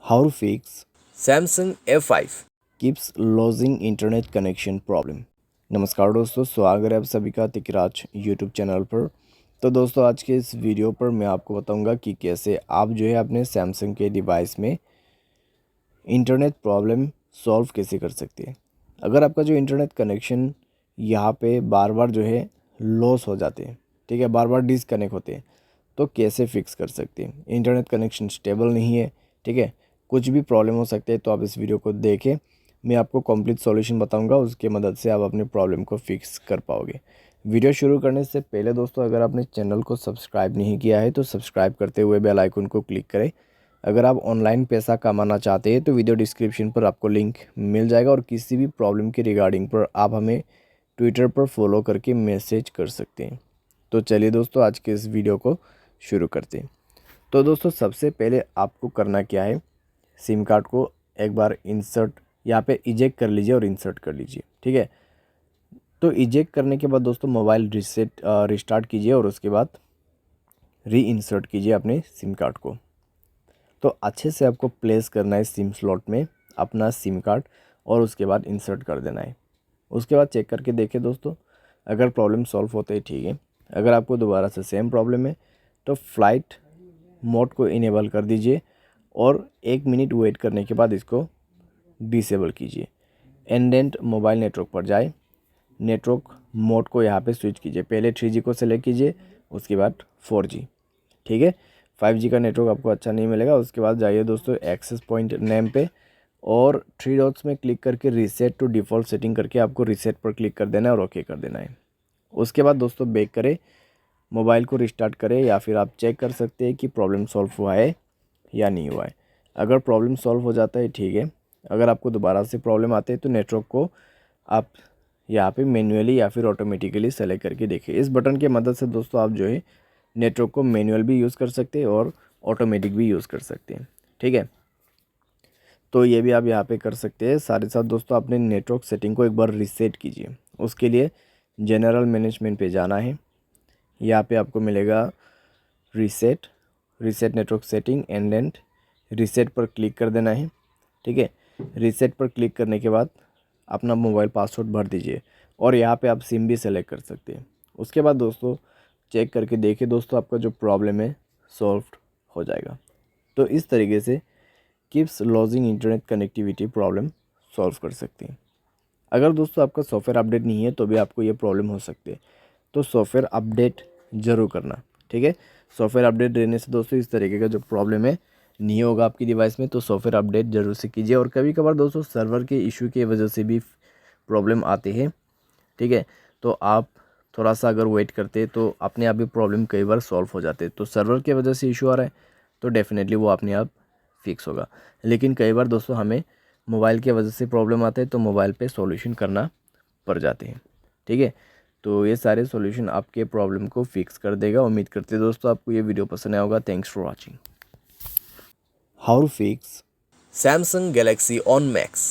How to fix Samsung A5। keeps losing internet connection problem। नमस्कार दोस्तों, स्वागत है आप सभी का तिकराज यूट्यूब चैनल पर। तो दोस्तों, आज के इस वीडियो पर मैं आपको बताऊंगा कि कैसे आप जो है अपने सैमसंग के डिवाइस में इंटरनेट प्रॉब्लम सॉल्व कैसे कर सकते हैं। अगर आपका जो इंटरनेट कनेक्शन यहाँ पे बार बार जो है लॉस हो जाते हैं, ठीक है, बार बार डिसकनेक्ट होते हैं, तो कैसे फिक्स कर सकते हैं। इंटरनेट कनेक्शन स्टेबल नहीं है, ठीक है, कुछ भी प्रॉब्लम हो सकते हैं। तो आप इस वीडियो को देखें, मैं आपको कंप्लीट सॉल्यूशन बताऊंगा, उसके मदद से आप अपने प्रॉब्लम को फिक्स कर पाओगे। वीडियो शुरू करने से पहले दोस्तों, अगर आपने चैनल को सब्सक्राइब नहीं किया है तो सब्सक्राइब करते हुए बेल आइकन को क्लिक करें। अगर आप ऑनलाइन पैसा कमाना चाहते हैं तो वीडियो डिस्क्रिप्शन पर आपको लिंक मिल जाएगा, और किसी भी प्रॉब्लम के रिगार्डिंग पर आप हमें ट्विटर पर फॉलो करके मैसेज कर सकते हैं। तो चलिए दोस्तों, आज के इस वीडियो को शुरू करते हैं। तो दोस्तों, सबसे पहले आपको करना क्या है, सिम कार्ड को एक बार इंसर्ट यहाँ पे इजेक्ट कर लीजिए और इंसर्ट कर लीजिए, ठीक है। तो इजेक्ट करने के बाद दोस्तों मोबाइल रिस्टार्ट कीजिए और उसके बाद री इंसर्ट कीजिए अपने सिम कार्ड को। तो अच्छे से आपको प्लेस करना है सिम स्लॉट में अपना सिम कार्ड, और उसके बाद इंसर्ट कर देना है। उसके बाद चेक करके देखिए दोस्तों, अगर प्रॉब्लम सॉल्व होते ही ठीक है। अगर आपको दोबारा से सेम प्रॉब्लम है तो फ्लाइट मोड को इनेबल कर दीजिए, और 1 मिनट वेट करने के बाद इसको डिसेबल कीजिए। एंडेंट मोबाइल नेटवर्क पर जाए, नेटवर्क मोड को यहाँ पे स्विच कीजिए। पहले 3G को सेलेक्ट कीजिए, उसके बाद 4G, ठीक है। 5G का नेटवर्क आपको अच्छा नहीं मिलेगा। उसके बाद जाइए दोस्तों एक्सेस पॉइंट नेम पे, और 3 डॉट्स में क्लिक करके रीसेट टू डिफ़ॉल्ट सेटिंग करके आपको रीसेट पर क्लिक कर देना है और ओके कर देना है। उसके बाद दोस्तों बैक करें, मोबाइल को रिस्टार्ट करें, या फिर आप चेक कर सकते हैं कि प्रॉब्लम सॉल्व हुआ है या नहीं हुआ है। अगर प्रॉब्लम सॉल्व हो जाता है ठीक है। अगर आपको दोबारा से प्रॉब्लम आते हैं तो नेटवर्क को आप यहाँ पे मैन्युअली या फिर ऑटोमेटिकली सेलेक्ट करके देखिए। इस बटन की मदद से दोस्तों आप जो है नेटवर्क को मैनुअल भी यूज़ कर सकते हैं और ऑटोमेटिक भी यूज़ कर सकते हैं, ठीक है। तो ये भी आप यहाँ पे कर सकते हैं। साथ ही साथ दोस्तों अपने नेटवर्क सेटिंग को एक बार रीसेट कीजिए। उसके लिए जनरल मैनेजमेंट पे जाना है। यहाँ पे आपको मिलेगा reset, reset network setting and reset पर क्लिक कर देना है, ठीक है। रीसेट पर क्लिक करने के बाद अपना मोबाइल पासवर्ड भर दीजिए, और यहाँ पे आप सिम भी सेलेक्ट कर सकते हैं। उसके बाद दोस्तों चेक करके देखिए दोस्तों, आपका जो प्रॉब्लम है सॉल्व हो जाएगा। तो इस तरीके से keeps lodging internet connectivity problem solve कर सकते हैं। अगर दोस्तों आपका सॉफ्टवेयर अपडेट नहीं है तो भी आपको ये प्रॉब्लम हो सकती है, तो सॉफ्टवेयर अपडेट ज़रूर करना, ठीक है। सॉफ्टवेयर अपडेट रहने से दोस्तों इस तरीके का जो प्रॉब्लम है नहीं होगा आपकी डिवाइस में। तो सॉफ्टवेयर अपडेट जरूर से कीजिए। और कभी कभार दोस्तों सर्वर के इशू की वजह से भी प्रॉब्लम आती है, ठीक है। तो आप थोड़ा सा अगर वेट करते तो अपने आप ही प्रॉब्लम कई बार सॉल्व हो जाते। तो सर्वर की वजह से इशू आ रहा है तो डेफिनेटली वो अपने आप फिक्स होगा। लेकिन कई बार दोस्तों हमें मोबाइल की वजह से प्रॉब्लम आते हैं तो मोबाइल पे सॉल्यूशन करना पड़ जाते हैं, ठीक है। तो ये सारे सॉल्यूशन आपके प्रॉब्लम को फिक्स कर देगा। उम्मीद करते हैं दोस्तों आपको ये वीडियो पसंद आया होगा। Thanks for watching. How to fix Samsung Galaxy On Max।